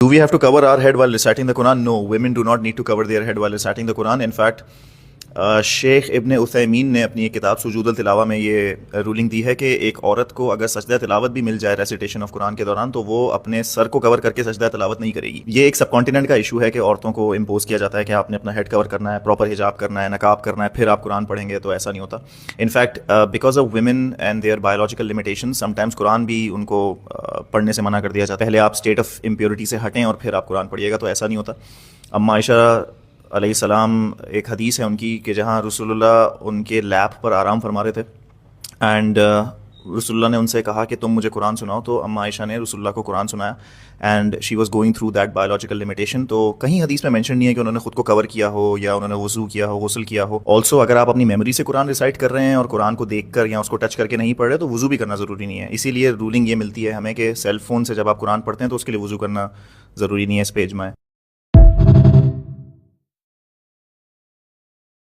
Do we have to cover our head while reciting the Quran? No, women do not need to cover their head while reciting the Quran. In fact, شیخ ابن عثیمین نے اپنی ایک کتاب سجود التلاوہ میں یہ rolling دی ہے کہ ایک عورت کو اگر سجدہ تلاوت بھی مل جائے ریسیٹیشن آف قرآن کے دوران تو وہ اپنے سر کو کور کر کے سجدہ تلاوت نہیں کرے گی. یہ ایک سب کانٹیننٹ کا ایشو ہے کہ عورتوں کو امپوز کیا جاتا ہے کہ آپ نے اپنا ہیڈ کور کرنا ہے, پراپر حجاب کرنا ہے, نقاب کرنا ہے, پھر آپ قرآن پڑھیں گے. تو ایسا نہیں ہوتا. In fact because of women and their biological limitation sometimes قرآن بھی ان کو پڑھنے سے منع کر دیا جاتا ہے. پہلے آپ اسٹیٹ آف امپیورٹی سے ہٹیں اور پھر آپ قرآن پڑھیے گا. تو ایسا نہیں ہوتا. اما عائشہ علیہ السلام ایک حدیث ہے ان کی کہ جہاں رسول اللہ ان کے لیپ پر آرام فرما رہے تھے اینڈ رسول اللہ نے ان سے کہا کہ تم مجھے قرآن سناؤ, تو اما عائشہ نے رسول اللہ کو قرآن سنایا and she was going through that biological limitation. تو کہیں حدیث میں مینشن نہیں ہے کہ انہوں نے خود کو کور کیا ہو یا انہوں نے وضو کیا ہو, غسل کیا ہو. آلسو اگر آپ اپنی میموری سے قرآن ریسائٹ کر رہے ہیں اور قرآن کو دیکھ کر یا اس کو ٹچ کر کے نہیں پڑھ رہے تو وضو بھی کرنا ضروری نہیں ہے. اسی لیے رولنگ یہ ملتی ہے ہمیں کہ سیل فون سے جب آپ قرآن پڑھتے ہیں تو اس کے لیے وضو کرنا ضروری نہیں ہے اس پیج میں.